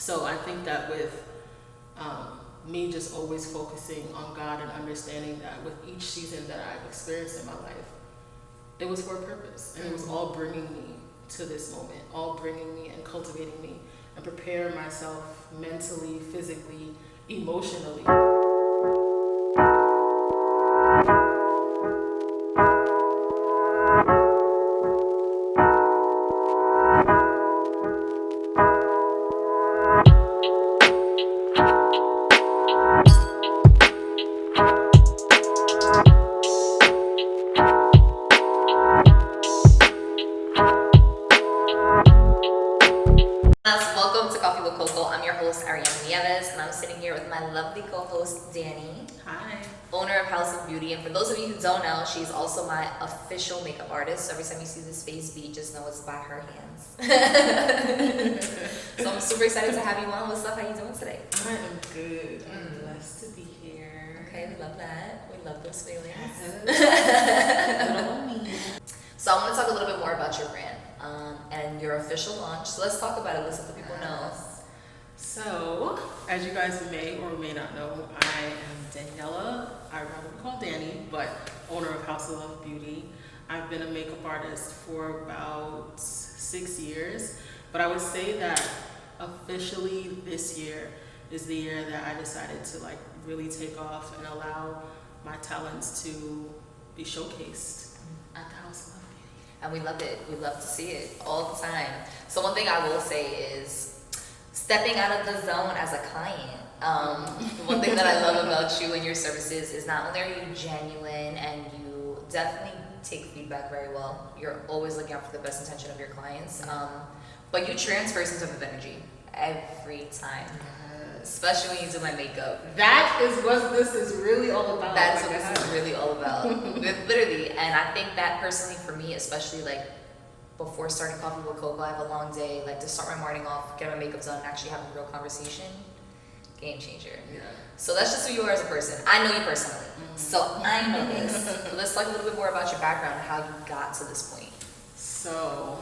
So I think that with me just always focusing on God and understanding that with each season that I've experienced in my life, it was for a purpose, and it was all bringing me to this moment, all bringing me and cultivating me and preparing myself mentally, physically, emotionally. Welcome to Coffee with Coco. I'm your host, Nieves, and I'm sitting here with my lovely co-host, Danny. Hi. Owner of House of Beauty. And for those of you who don't know, she's also my official makeup artist. So every time you see this face beat, just know it's by her hands. So I'm super excited to have you on. What's up? How you doing today? I am good. I'm blessed to be here. Okay, we love that. We love those feelings. So I want to talk a little bit more about your brand and your official launch. So let's talk about it. Let's let the people know. So, as you guys may or may not know, I am Daniella. I rather be called Danny, but owner of House of Beauty. I've been a makeup artist for about 6 years, but I would say that officially this year is the year that I decided to really take off and allow my talents to be showcased at the House of Beauty. And we love it. We love to see it all the time. So one thing I will say is stepping out of the zone as a client. One thing that I love about you and your services is not only are you genuine and you definitely take feedback very well. You're always looking out for the best intention of your clients. But you transfer a sense of energy every time. Especially when you do my makeup. That is what this is really all about. That's what this is really all about. Literally. And I think that personally for me, especially before starting Coffee with Coco, I have a long day. To start my morning off, get my makeup done, and actually have a real conversation. Game changer. Yeah. So that's just who you are as a person. I know you personally. So I know this. So let's talk a little bit more about your background and how you got to this point. So,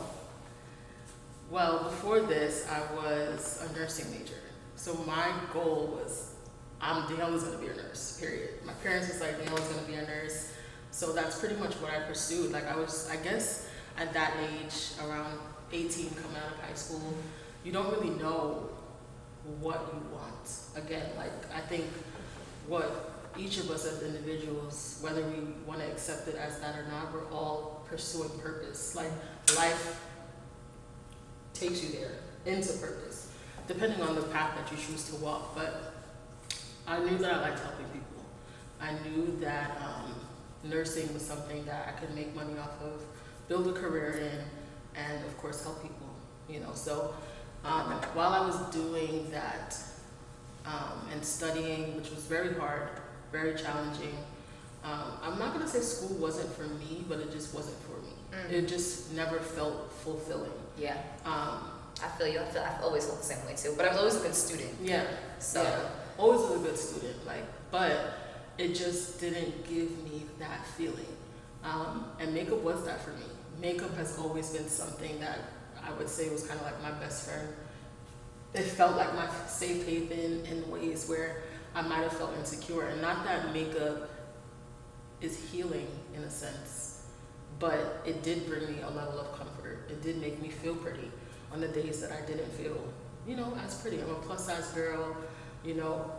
before this, I was a nursing major. So my goal was, Daniella's gonna be a nurse, period. My parents was like, Daniella's gonna be a nurse. So that's pretty much what I pursued. I guess at that age, around 18, coming out of high school, you don't really know what you want. Again, I think what each of us as individuals, whether we want to accept it as that or not, we're all pursuing purpose. Life takes you there, into purpose, depending on the path that you choose to walk. But I knew that I liked helping people. I knew that nursing was something that I could make money off of, build a career in, and of course help people. So while I was doing that and studying, which was very hard, very challenging, I'm not gonna say school wasn't for me, but it just wasn't for me. It just never felt fulfilling. Yeah. I feel you. I've always felt the same way too. But I was always a good student. Yeah. So always was a good student. But it just didn't give me that feeling. And makeup was that for me. Makeup has always been something that I would say was kind of like my best friend. It felt like my safe haven in ways where I might have felt insecure. And not that makeup is healing in a sense, but it did bring me a level of comfort. It did make me feel pretty on the days that I didn't feel, as pretty. I'm a plus size girl,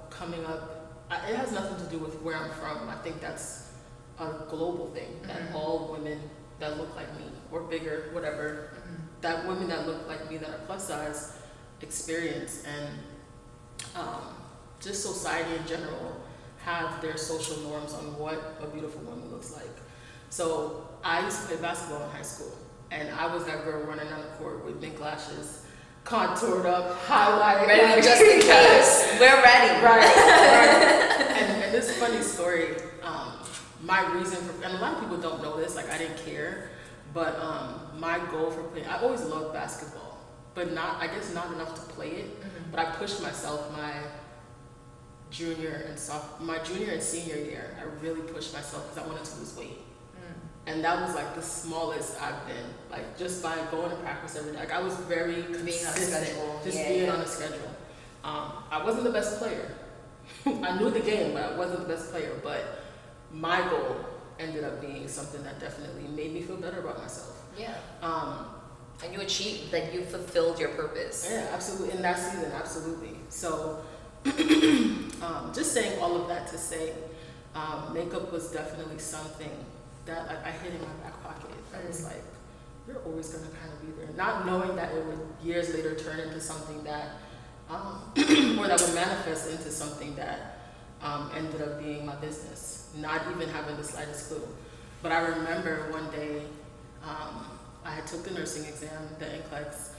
coming up. It has nothing to do with where I'm from. I think that's a global thing, that all women that look like me, or bigger, whatever, that women that look like me that are plus size experience, and just society in general have their social norms on what a beautiful woman looks like. So I used to play basketball in high school, and I was that girl running down the court with big lashes, contoured up, highlighted. Ready just in case. We're ready. Right. And this funny story, my reason for, and a lot of people don't know this, I didn't care, but my goal for playing, I always loved basketball, but not enough to play it, but I pushed myself my junior and senior year. I really pushed myself because I wanted to lose weight. And that was the smallest I've been, just by going to practice every day. I was very consistent, being on a schedule. I wasn't the best player. I knew the game, but I wasn't the best player. But my goal ended up being something that definitely made me feel better about myself. Yeah. And you achieved, like, you fulfilled your purpose. Yeah, absolutely. In that season, absolutely. So, just saying all of that to say, makeup was definitely something that I hid in my back pocket. I was like, you're always going to kind of be there. Not knowing that it would years later turn into something that, or that would manifest into something that ended up being my business. Not even having the slightest clue. But I remember one day, I had took the nursing exam, the NCLEX,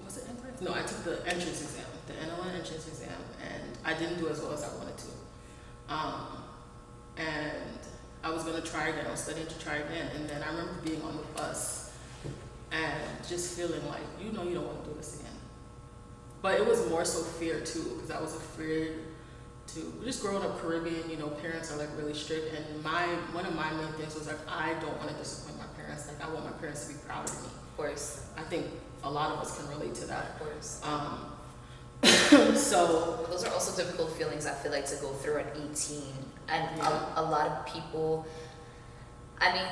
was it NCLEX? No, I took the entrance exam, the NLN entrance exam, and I didn't do as well as I wanted to. And I was gonna try again, I was studying to try again, and then I remember being on the bus and just feeling like, you don't wanna do this again. But it was more so fear too, because I was afraid to, just growing up Caribbean, parents are like really strict, and one of my main things was like, I don't wanna disappoint my parents, like I want my parents to be proud of me. Of course. I think a lot of us can relate to that. Of course. So those are also difficult feelings I feel like to go through at 18, and Yeah. a lot of people. I mean,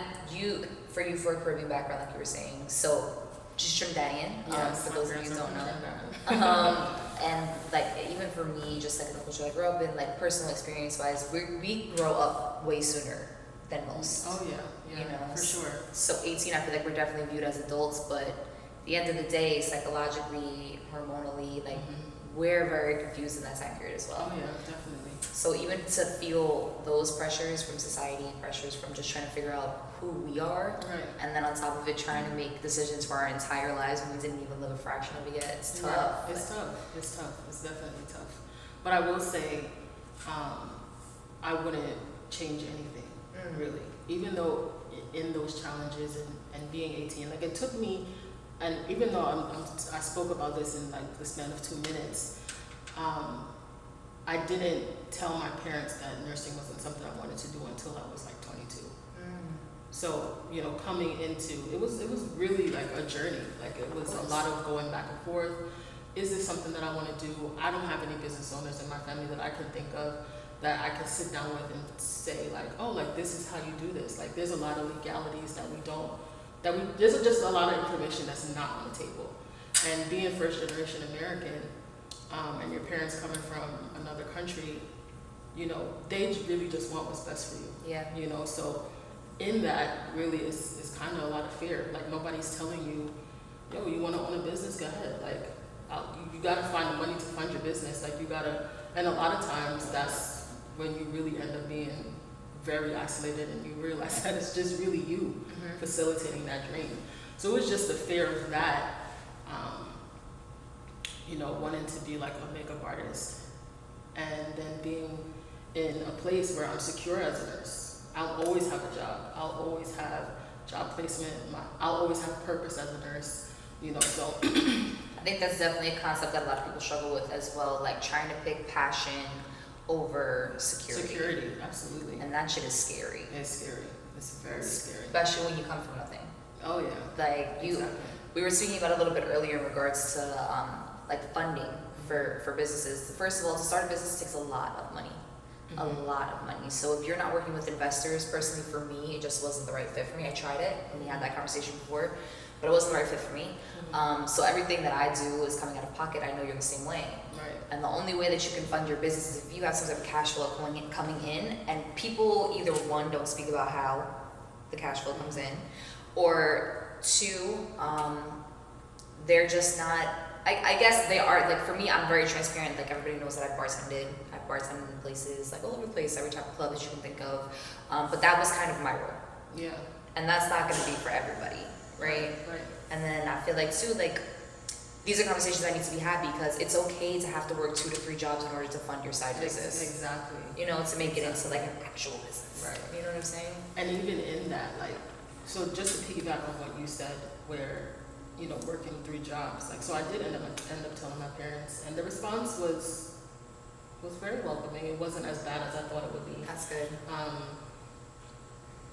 for a Caribbean background, like you were saying, so just Trinidadian. Yes, for my those of you parents who are don't from know. Trinidad. And like even for me, just like in the culture I grew up in, like personal experience wise, we grow up way sooner than most. Oh yeah, for sure. So 18, I feel like we're definitely viewed as adults, but at the end of the day, psychologically, hormonally, like we're very confused in that time period as well. Oh yeah, definitely. So even to feel those pressures from society, pressures from just trying to figure out who we are, Right. and then on top of it, trying to make decisions for our entire lives when we didn't even live a fraction of it yet, it's tough. Yeah, it's tough. It's tough. It's definitely tough. But I will say, I wouldn't change anything, really. Even though in those challenges and being 18, like it took me, and even though I spoke about this in like the span of 2 minutes, I didn't tell my parents that nursing wasn't something I wanted to do until I was like 22. So, coming into, it was really like a journey. Like it was a lot of going back and forth. Is this something that I want to do? I don't have any business owners in my family that I can think of that I can sit down with and say like, oh, like this is how you do this. Like there's a lot of legalities there's just a lot of information that's not on the table. And being first generation American, and your parents coming from another country, they really just want what's best for you. Yeah. So in that really is kind of a lot of fear. Like nobody's telling you, yo, you want to own a business? Go ahead. Like you got to find the money to fund your business. Like you got to, and a lot of times that's when you really end up being very isolated and you realize that it's just really you facilitating that dream. So it was just the fear of that, wanting to be like a makeup artist and then being in a place where I'm secure as a nurse. I'll always have a job. I'll always have job placement. I'll always have purpose as a nurse, so. I think that's definitely a concept that a lot of people struggle with as well, like trying to pick passion over security. Security, absolutely. And that shit is scary. It's scary. It's very scary. Especially when you come from nothing. Oh yeah. Like Exactly. We were speaking about it a little bit earlier in regards to like funding for businesses. First of all, to start a business takes a lot of money. A lot of money. So if you're not working with investors, personally for me, it just wasn't the right fit for me. I tried it and we had that conversation before, but it wasn't the right fit for me. So everything that I do is coming out of pocket. I know you're the same way. Right. And the only way that you can fund your business is if you have some type of cash flow coming in, and people either one, don't speak about how the cash flow comes in, or two, they're just not, I guess they are, like for me, I'm very transparent. Like everybody knows that I've bartended in places like all over the place, every type of club that you can think of. But that was kind of my role. Yeah. And that's not gonna be for everybody, right? Right. And then I feel like too, like these are conversations that need to be had because it's okay to have to work 2 to 3 jobs in order to fund your side business. Exactly. To make it into like an actual business. Right. You know what I'm saying? And even in that, like, so just to piggyback on what you said, where, working 3 jobs, like, so I did end up telling my parents, and the response was very welcoming. It wasn't as bad as I thought it would be. That's good.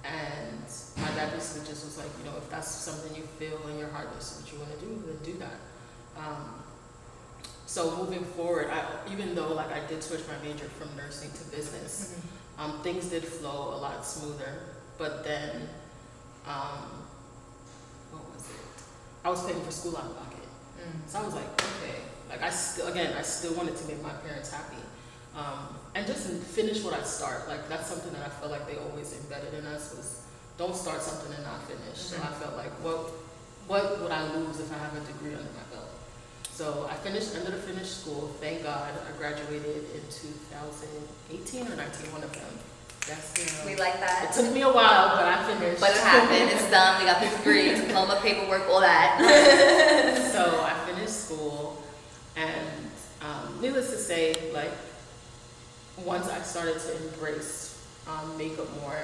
And my dad basically just was like, if that's something you feel in your heart, that's what you want to do, then do that. So moving forward, even though like I did switch my major from nursing to business, things did flow a lot smoother. But then, what was it? I was paying for school out of pocket. So I was like, okay, like I still wanted to make my parents happy, and just finish what I start. Like that's something that I felt like they always embedded in us was don't start something and not finish. So I felt like, what would I lose if I have a degree under my belt? So I ended up finished school. Thank God, I graduated in 2018 or 19, one of them. That's, we like that. It took me a while, but I finished. But it happened. It's done. We got the degree, diploma, paperwork, all that. So I finished school, and needless to say, like once I started to embrace makeup more,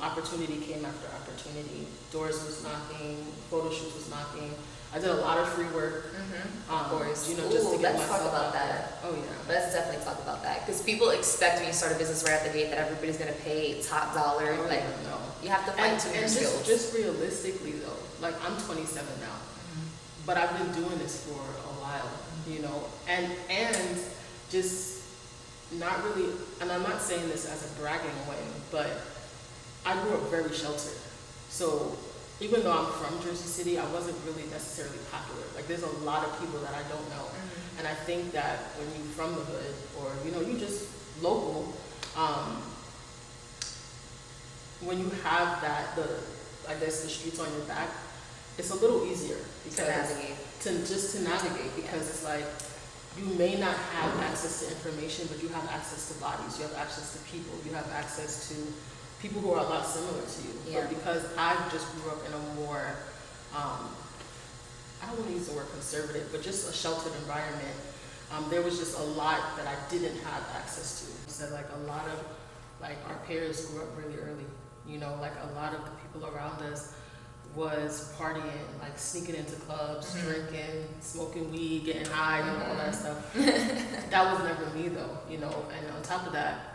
opportunity came after opportunity. Doors was knocking, photo shoots was knocking. I did a lot of free work. Of course. You know, just to get let's myself talk about out that. there. Oh yeah. Let's definitely talk about that because people expect when you start a business right at the gate that everybody's gonna pay top dollar. Oh, like no. you have to find two your skills. Just realistically though, like I'm 27 now, but I've been doing this for a while, you know, and just not really. And I'm not saying this as a bragging way, but I grew up very sheltered, so. Even though I'm from Jersey City, I wasn't really necessarily popular. Like there's a lot of people that I don't know. And I think that when you're from the hood or, you know, you just local, when you have that, I guess the streets on your back, it's a little easier because to navigate because it's like you may not have access to information, but you have access to bodies, you have access to people, you have access to people who are a lot similar to you. Yeah. But because I just grew up in a more, I don't want to use the word conservative, but just a sheltered environment, there was just a lot that I didn't have access to. So like a lot of, like our parents grew up really early, you know, like a lot of the people around us was partying, like sneaking into clubs, drinking, smoking weed, getting high, and all that stuff. That was never me though, you know, and on top of that,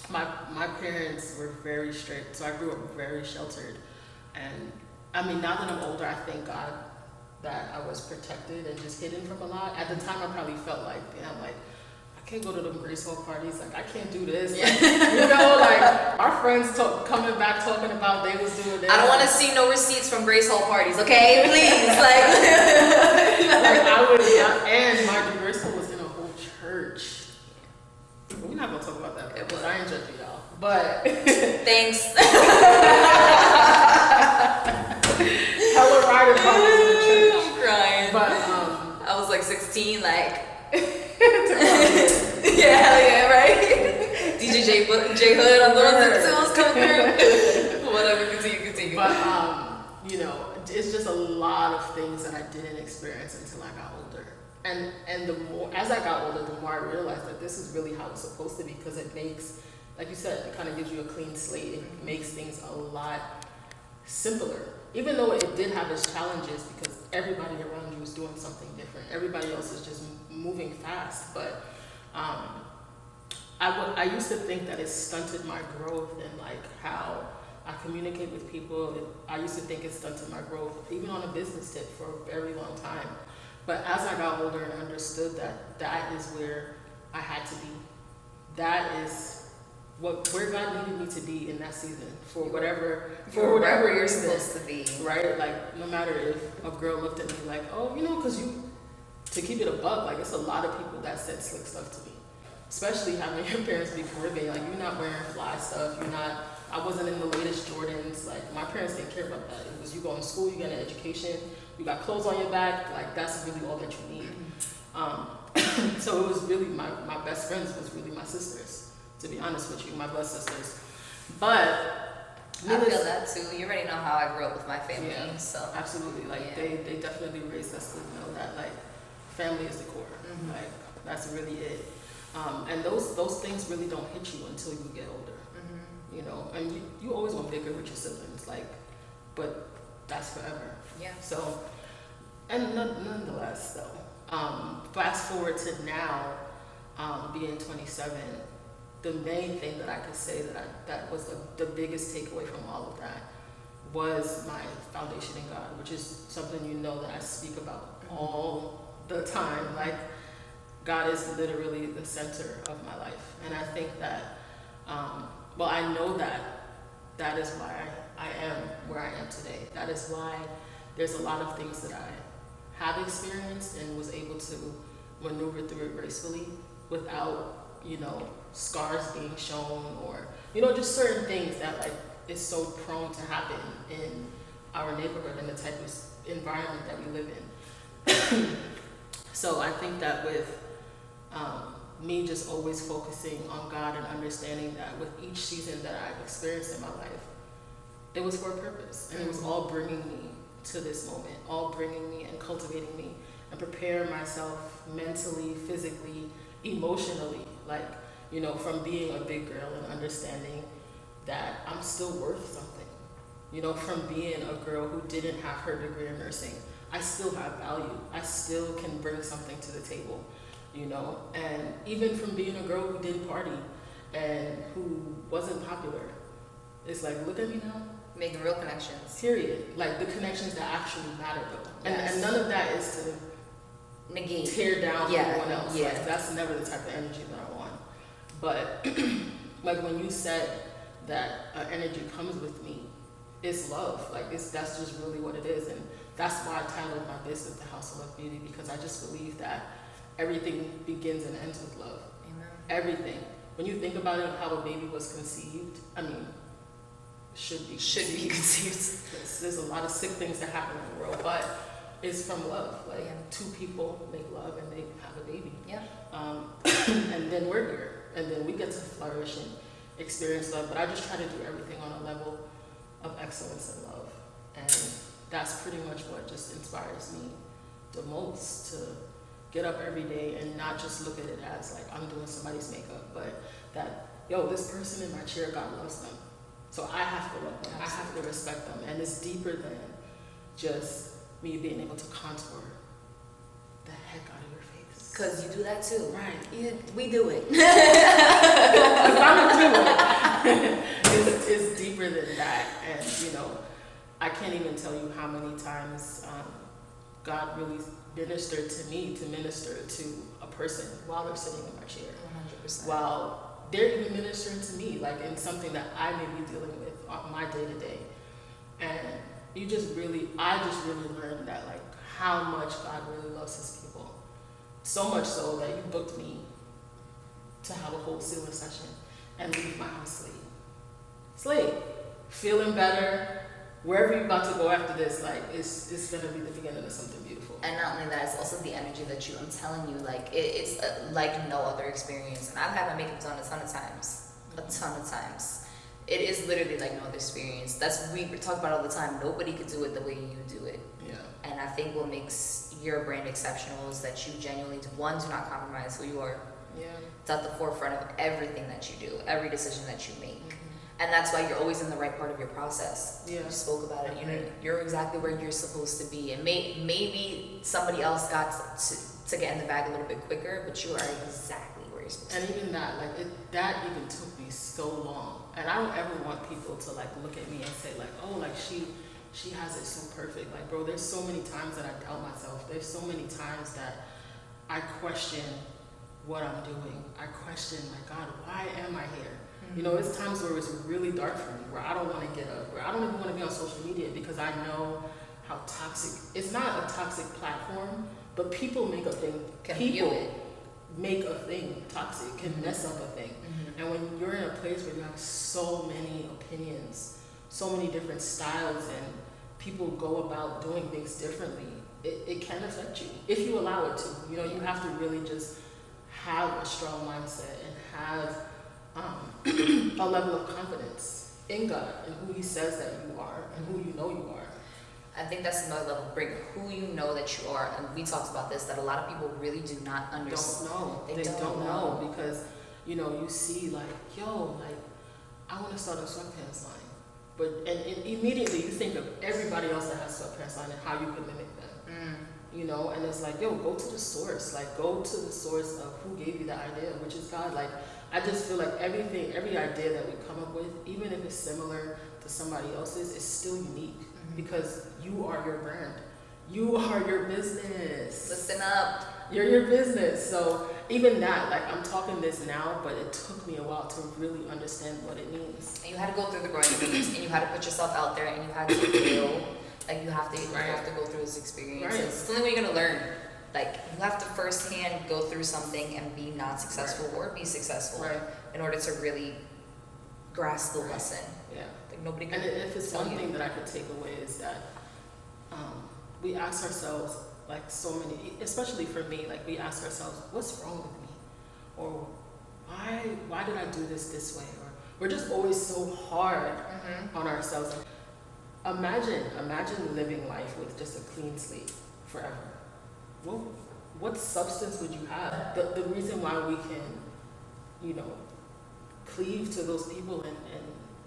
my parents were very strict, so I grew up very sheltered. And I mean, now that I'm older, I thank God that I was protected and just hidden from a lot. At the time, I probably felt like, damn, like, I can't go to them Grace Hall parties, like, I can't do this. Like, you know, like, our friends coming back talking about they was doing this. I don't want to see no receipts from Grace Hall parties, okay? Please, like. And mind you, Grace Hall was in a whole church. We're not gonna talk about that because I ain't judging y'all. But thanks. Hella rider parties in the church. I'm crying. But I was like 16, like. yeah, right. DJ J Hood on the ones that was coming through. Whatever, continue. But you know, it's just a lot of things that I didn't experience until I got older. And the more, as I got older, the more I realized that this is really how it's supposed to be because it makes, like you said, it kind of gives you a clean slate. It makes things a lot simpler. Even though it did have its challenges because everybody around you is doing something different. Everybody else is just moving fast. But I used to think that it stunted my growth and like how I communicate with people. I used to think it stunted my growth, even on a business tip for a very long time. But as I got older and understood that is where I had to be. That is where God needed me to be in that season for whatever you're supposed to be. Right? Like no matter if a girl looked at me like, oh, you know, because to keep it a buck, like it's a lot of people that said slick stuff to me. Especially having your parents be Caribbean. Like you're not wearing fly stuff, I wasn't in the latest Jordans. Like my parents didn't care about that. It was you go to school, you get an education, you got clothes on your back, like that's really all that you need. So it was really my best friends was really my sisters, to be honest with you, my blood sisters. But I feel that too. You already know how I grew up with my family. Yeah, so absolutely. Like they definitely raised us to know that like family is the core. Like that's really it. And those things really don't hit you until you get older. You know, and you always want bigger with your siblings, like, but that's forever. Yeah. So, and nonetheless, though, fast forward to now, being 27, the main thing that I could say that was the biggest takeaway from all of that was my foundation in God, which is something you know that I speak about all the time. Like, God is literally the center of my life. And I think that, well, I know that that is why I am where I am today. That is why there's a lot of things that I have experienced and was able to maneuver through it gracefully without, you know, scars being shown, or, you know, just certain things that like is so prone to happen in our neighborhood and the type of environment that we live in. So I think that with me just always focusing on God and understanding that with each season that I've experienced in my life, it was for a purpose, and it was all bringing me to this moment, all bringing me and cultivating me and preparing myself mentally, physically, emotionally, like, you know, from being a big girl and understanding that I'm still worth something. You know, from being a girl who didn't have her degree in nursing, I still have value. I still can bring something to the table, you know? And even from being a girl who didn't party and who wasn't popular, it's like, look at me now. Making real connections. Period. Like the connections that actually matter though. Yes. And none of that is to negate, tear down everyone else. Yeah. Like, that's never the type of energy that I want. But like when you said that energy comes with me, it's love. Like that's just really what it is. And that's why I titled my business The House of Love Beauty, because I just believe that everything begins and ends with love. Amen. Everything. When you think about it, how a baby was conceived, I mean, should be conceived. There's a lot of sick things that happen in the world, but it's from love. Like two people make love and they have a baby. Yeah. And then we're here, and then we get to flourish and experience love. But I just try to do everything on a level of excellence and love, and that's pretty much what just inspires me the most, to get up every day and not just look at it as like I'm doing somebody's makeup, but that, yo, this person in my chair, God loves them. So I have to love them. Absolutely. I have to respect them. And it's deeper than just me being able to contour the heck out of your face. Because you do that too. Right. We do it. It's deeper than that. And, you know, I can't even tell you how many times God really ministered to me to minister to a person while they're sitting in my chair. 100%. While they're even ministering to me, like in something that I may be dealing with on my day to day. And I just really learned that, like, how much God really loves his people. So much so that you booked me to have a whole ceiling session and leave my house slave. Feeling better. Wherever you're about to go after this, like, it's gonna be the beginning of something beautiful. And not only that, it's also the energy that I'm telling you, like, it's like no other experience. And I've had my makeup done a ton of times. It is literally like no other experience. We talk about it all the time. Nobody could do it the way you do it. Yeah. And I think what makes your brand exceptional is that you genuinely, one, do not compromise who you are. Yeah. It's at the forefront of everything that you do, every decision that you make. And that's why you're always in the right part of your process. Yeah. You spoke about it. You're exactly where you're supposed to be. And maybe somebody else got to get in the bag a little bit quicker, but you are exactly where you're supposed to be. And even that, like, that even took me so long. And I don't ever want people to, like, look at me and say, like, oh, like, she has it so perfect. Like, bro, there's so many times that I doubt myself. There's so many times that I question what I'm doing. I question, like, God, why am I here? You know, it's times where it's really dark for me, where I don't want to get up, where I don't even want to be on social media because I know how toxic. It's not a toxic platform, but people make a thing. Make a thing toxic, can mess up a thing. And when you're in a place where you have so many opinions, so many different styles, and people go about doing things differently, it can affect you if you allow it to. You know, you have to really just have a strong mindset and have a level of confidence in God and who he says that you are and who you know you are. I think that's another level. Bring who you know that you are. And we talked about this, that a lot of people really do not understand. They don't know because, you know, you see like, yo, like, I want to start a sweatpants line. But and immediately you think of everybody else that has sweatpants line and how you can mimic them. You know, and it's like, yo, go to the source. Like, go to the source of who gave you the idea, which is God. Like, I just feel like every idea that we come up with, even if it's similar to somebody else's, is still unique because you are your brand. You are your business. Listen up. You're your business. So even that, like I'm talking this now, but it took me a while to really understand what it means. And you had to go through the growing pains, and you had to put yourself out there, and you had to fail. Like you have to go through this experience. Right. It's the only way you're gonna learn. Like you have to firsthand go through something and be not successful or be successful in order to really grasp the lesson. Yeah. Like nobody can. And if it's one thing that I could take away is that we ask ourselves, like so many, especially for me, like we ask ourselves, what's wrong with me? Or why did I do this way? Or we're just always so hard on ourselves. Imagine living life with just a clean slate forever. What substance would you have? The reason why we can, you know, cleave to those people and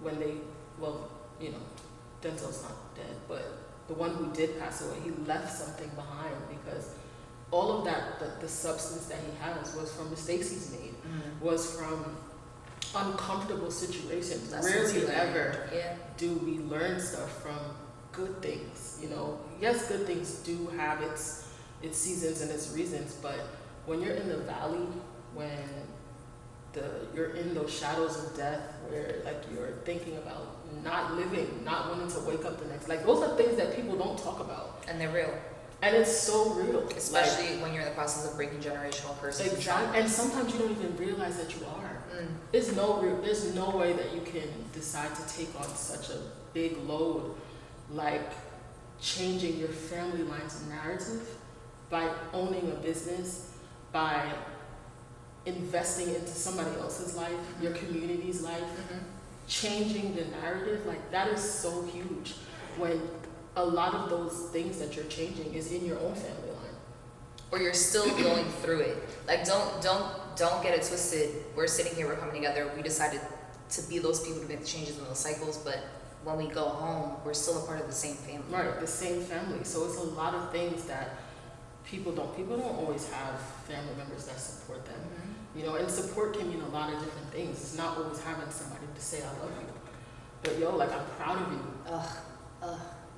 when they, well, you know, Denzel's not dead, but the one who did pass away, he left something behind because all of that, the substance that he has was from mistakes he's made, was from uncomfortable situations. Rarely ever do we learn stuff from good things, you know. Yes, good things do have its seasons and its reasons, but when you're in the valley, when you're in those shadows of death, where like you're thinking about not living, not wanting to wake up the next, like those are things that people don't talk about, and they're real. And it's so real, especially like, when you're in the process of breaking generational curses. Exactly, and sometimes you don't even realize that you are. There's no way that you can decide to take on such a big load, like changing your family line's narrative by owning a business, by investing into somebody else's life, your community's life, changing the narrative. Like that is so huge when a lot of those things that you're changing is in your own family line. Or you're still going through it. Like don't get it twisted. We're sitting here, we're coming together, we decided to be those people to make the changes in those cycles, but when we go home, we're still a part of the same family. Right, the same family. So it's a lot of things that people don't always have family members that support them. You know, and support can mean a lot of different things. It's not always having somebody to say I love you. But yo, like I'm proud of you.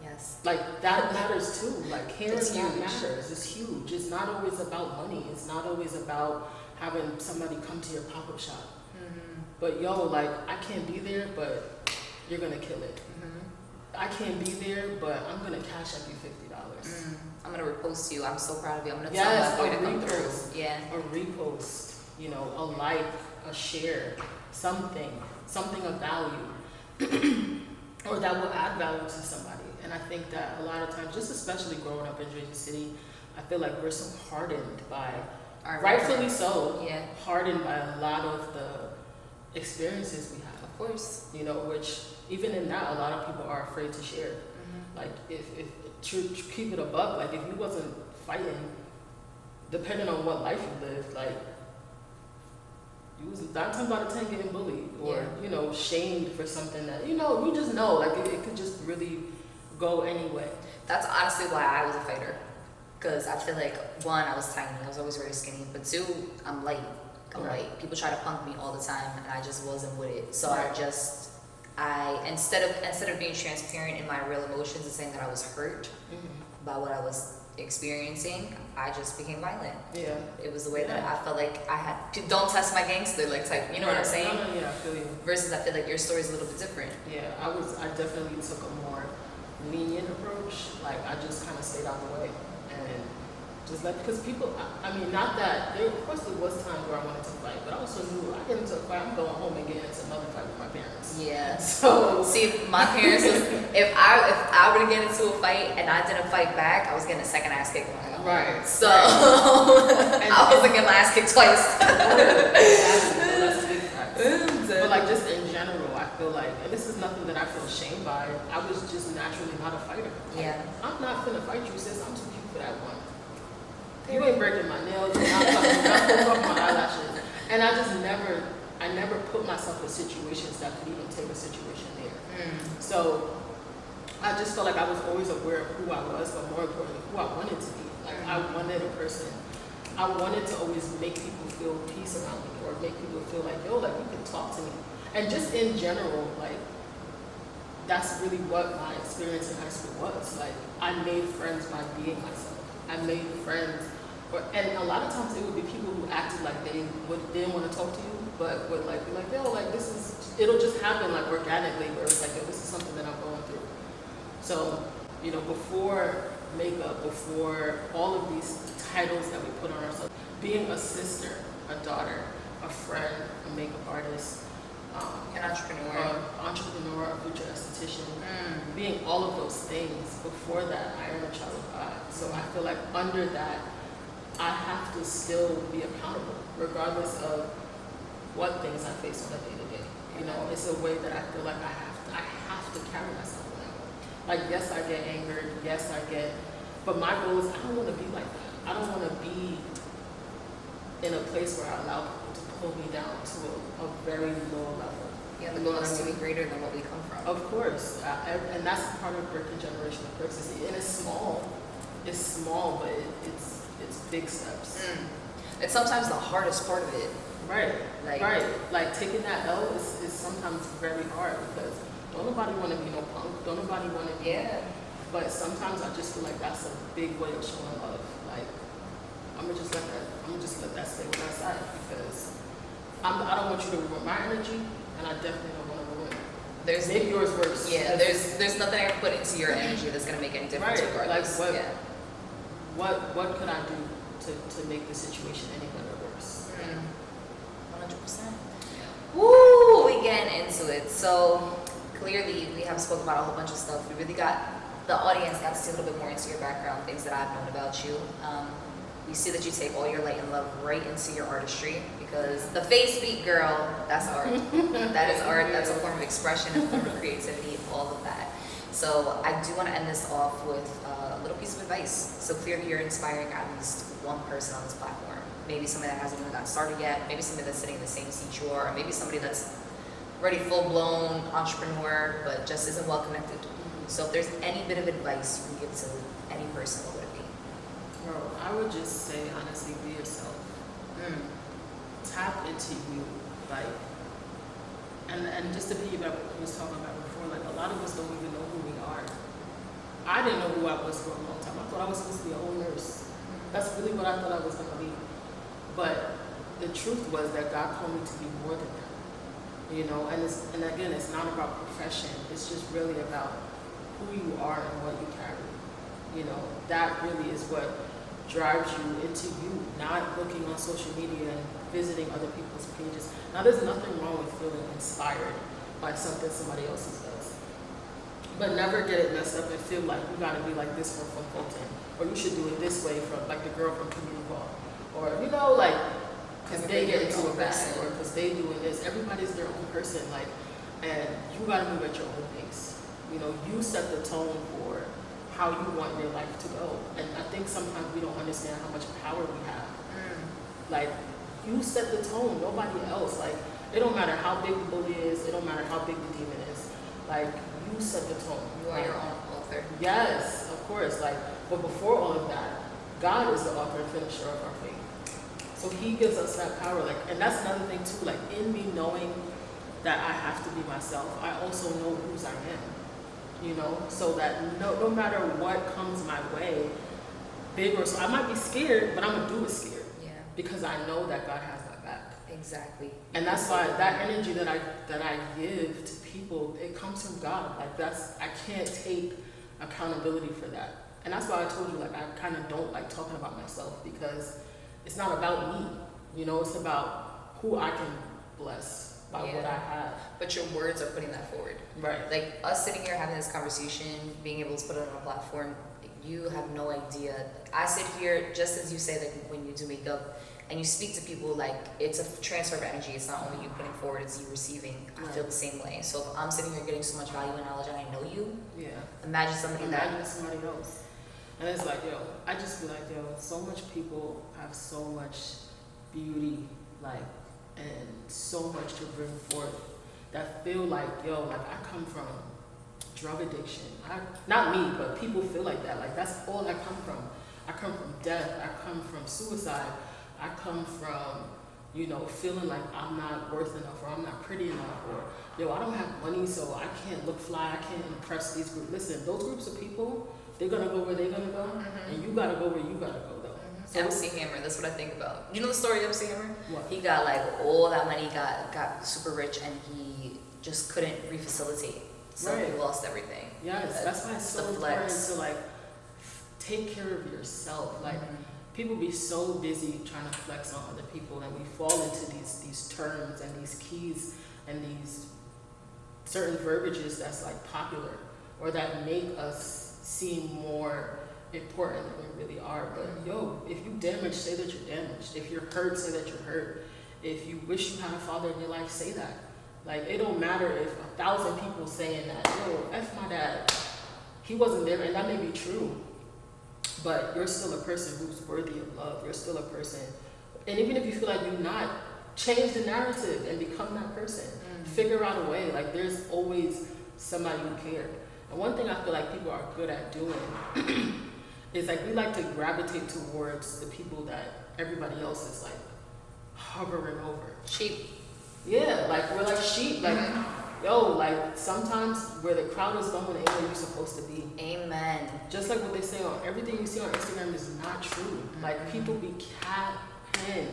Yes. Like that matters too. Like hearing that matters. It's huge. It's not always about money. It's not always about having somebody come to your pop-up shop. But yo, like I can't be there, but you're gonna kill it. I can't be there, but I'm gonna cash up you $50. I'm gonna repost you. I'm so proud of you. I'm gonna tell that boy to come through. Yeah. A repost, you know, a like, a share, something of value, or that will add value to somebody. And I think that a lot of times, just especially growing up in Jersey City, I feel like we're so hardened by, rightfully so, hardened by a lot of the experiences we have. Of course. You know, which even in that, a lot of people are afraid to share. Like if keep it a buck, like if you wasn't fighting, depending on what life you lived, like you was 9 times out of 10 getting bullied or you know, shamed for something that, you know, you just know, like it could just really go anyway. That's honestly why I was a fighter, because I feel like one, I was tiny, I was always very skinny, but two, I'm light. Light. People try to punk me all the time, and I just wasn't with it. So I instead of being transparent in my real emotions and saying that I was hurt by what I was experiencing, I just became violent. Yeah. It was the way that I felt like I had don't test my gangster like type, you know what I'm saying? No, yeah, I feel you. Versus I feel like your story's a little bit different. Yeah, I definitely took a more lenient approach. Like I just kind of stayed out the way and just like, because people, I mean, not that, of course there was times where I wanted to fight, but I also knew I get into a fight, I'm going home and getting into another fight with my parents. Yeah. So see, my parents was, if I were to get into a fight and I didn't fight back, I was getting a second ass kick when I got home. Right. So I wasn't getting my ass kicked twice. That's big facts. But like just in general, I feel like, and this is nothing that I feel ashamed by, I was just naturally not a fighter. Like, I'm not finna fight you, sis. I'm too cute for that one. You ain't breaking my nails, you're not pulling off my eyelashes. And I never put myself in situations that could even take a situation there. So I just felt like I was always aware of who I was, but more importantly, who I wanted to be. Like I wanted a person, I wanted to always make people feel peace around me or make people feel like, yo, like you can talk to me. And just in general, like that's really what my experience in high school was. Like I made friends by being myself. I made friends And a lot of times it would be people who acted like didn't want to talk to you, but would like be like, yo, like this is, it'll just happen like organically, where it's like, yo, this is something that I'm going through. So, you know, before makeup, before all of these titles that we put on ourselves, being a sister, a daughter, a friend, a makeup artist, An entrepreneur, a future esthetician, being all of those things, before that, I am a child of God. So I feel like under that, I have to still be accountable, regardless of what things I face on a day-to-day. You know, it's a way that I feel like I have to carry myself in that way. Like, yes, I get angered, yes, but my goal is I don't want to be like that. I don't want to be in a place where I allow people to pull me down to a very low level. Yeah, the goal is to be greater than what we come from. Of course, and that's part of Birkin generational bricks. And it's small, but it's big steps. It's sometimes the hardest part of it. Right. Like taking that L is sometimes very hard, because don't nobody want to be no punk. Don't nobody want to be. Yeah. But sometimes I just feel like that's a big way of showing love. Like I'm gonna just let that stay with my side, because I don't want you to ruin my energy, and I definitely don't want to ruin. Make yours worse. Yeah. There's nothing I can put into your energy that's gonna make any difference. Right. Regardless. Like what? What could I do to make the situation any better or worse? 100%. Woo! We getting into it. So clearly we have spoke about a whole bunch of stuff. We really got the audience got to see a little bit more into your background, things that I've known about you. We see that you take all your light and love right into your artistry, because the face beat, girl, that's art. That is art. That's a form of expression, a form of creativity, all of that. So I do want to end this off with a little piece of advice. So clearly you're inspiring at least one person on this platform. Maybe somebody that hasn't even gotten started yet, maybe somebody that's sitting in the same seat you are, or maybe somebody that's already full-blown entrepreneur but just isn't well connected. So if there's any bit of advice you can give to any person, what would it be? Bro, I would just say, honestly, be yourself. Tap into you, like, and just to piggyback what we was talking about before, like a lot of us don't even know who we are. I didn't know who I was for a long time. I thought I was supposed to be a whole nurse. That's really what I thought I was going to be. But the truth was that God called me to be more than that. You know, and again, it's not about profession. It's just really about who you are and what you carry. You know, that really is what drives you into you, not looking on social media and visiting other people's pages. Now, there's nothing wrong with feeling inspired by something somebody else does. But never get it messed up and feel like you gotta be like this one from Fulton, or you should do it this way from like the girl from community ball, or you know, like because they get into a bag, or because they doing this. Everybody's their own person, like, and you gotta move at your own pace. You know, you set the tone for how you want your life to go. And I think sometimes we don't understand how much power we have. Like, you set the tone, nobody else. Like, it don't matter how big the bully is, it don't matter how big the demon is. Like, you set the tone. You are your own author. Yes, of course. Like, but before all of that, God is the author and finisher of our faith. So he gives us that power. Like, and that's another thing too. Like, in me knowing that I have to be myself, I also know whose I am. You know, so that no matter what comes my way, big or small, I might be scared, but I'm gonna do it scared. Yeah. Because I know that God has my back. Exactly. And that's why that energy that I give to people, it comes from God. Like I can't take accountability for that. And that's why I told you, like, I kind of don't like talking about myself, because it's not about me. You know, it's about who I can bless by what I have. But your words are putting that forward. Right. Like us sitting here having this conversation, being able to put it on a platform, you have no idea. I sit here just as you say that when you do makeup and you speak to people, like it's a transfer of energy. It's not only you putting forward, it's you receiving. I feel the same way. So if I'm sitting here getting so much value and knowledge and I know you, imagine somebody somebody else. And it's like, yo, I just feel like, yo, so much people have so much beauty, like, and so much to bring forth that feel like, yo, like I come from drug addiction. Not me, but people feel like that. Like that's all I come from. I come from death. I come from suicide. I come from, you know, feeling like I'm not worth enough, or I'm not pretty enough, or yo, I don't have money, so I can't look fly. I can't impress these groups. Listen, those groups of people, they're gonna go where they're gonna go, and you gotta go where you gotta go though. So MC Hammer, that's what I think about. You know the story of MC Hammer? What? He got like all that money, got super rich, and he just couldn't refacilitate. So Right. he lost everything. Yes, that's why it's The so important flex. to like take care of yourself. Like Mhm. people be so busy trying to flex on other people, and we fall into these terms and these keys and these certain verbiages that's like popular or that make us seem more important than we really are. But yo, if you damaged, say that you're damaged. If you're hurt, say that you're hurt. If you wish you had a father in your life, say that. Like it don't matter if 1,000 people saying that, yo, F my dad, he wasn't there, and that may be true. But you're still a person who's worthy of love. You're still a person. And even if you feel like you're not, change the narrative and become that person. Figure out a way. Like there's always somebody who cares. And one thing I feel like people are good at doing is like we like to gravitate towards the people that everybody else is like hovering over. Sheep. Yeah, like we're like sheep. Like, yo, like sometimes where the crowd is going ain't where you're supposed to be. Amen. Just like what they say on everything you see on Instagram is not true. Like people be capping.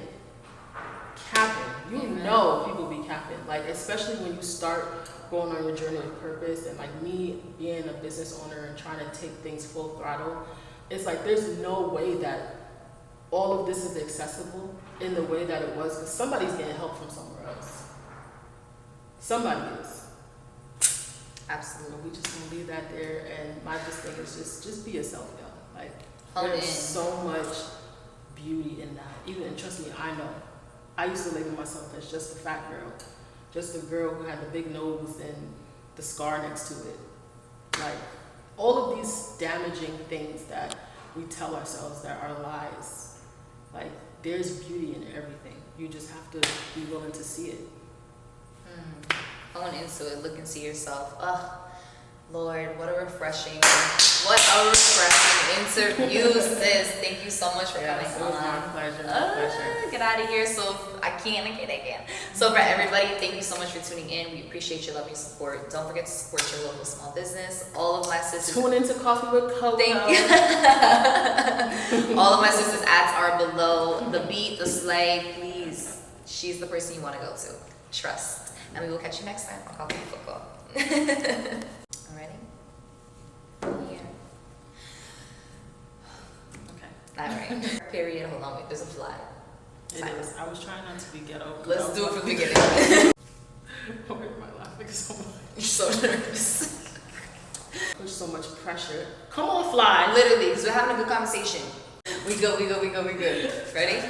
You Amen. know people be capping. Like especially when you start going on your journey of purpose, and like me being a business owner and trying to take things full throttle, it's like there's no way that all of this is accessible in the way that it was, because somebody's getting help from somewhere else. Somebody is. Absolutely. We just gonna leave that there, and my just thing is just be yourself, y'all. Like Hone there's in. so much beauty in that. Even, and trust me, I know. I used to label myself as just a fat girl, just a girl who had the big nose and the scar next to it. Like all of these damaging things that we tell ourselves that are lies. Like there's beauty in everything. You just have to be willing to see it. Hone into it. Look and see yourself. Ugh, Lord, what a refreshing interview, sis. Thank you so much for coming It was my on. pleasure. My pleasure. Get out of here. So I can't. So for everybody, thank you so much for tuning in. We appreciate your love and support. Don't forget to support your local small business. All of my sisters. Tune into Coffee with Coco. Thank you. All of my sisters' ads are below. The Beat, the Slay, please. She's the person you want to go to. Trust. And we will catch you next time on Coffee with Coco. Alrighty? Yeah. Okay. Alright. Period. Hold on, wait, there's a fly. It is. I was trying not to be ghetto. Let's do it from the beginning. Why am I laughing so much? You're so nervous. There's so much pressure. Come on, fly. Literally, because we're having a good conversation. We good. Ready?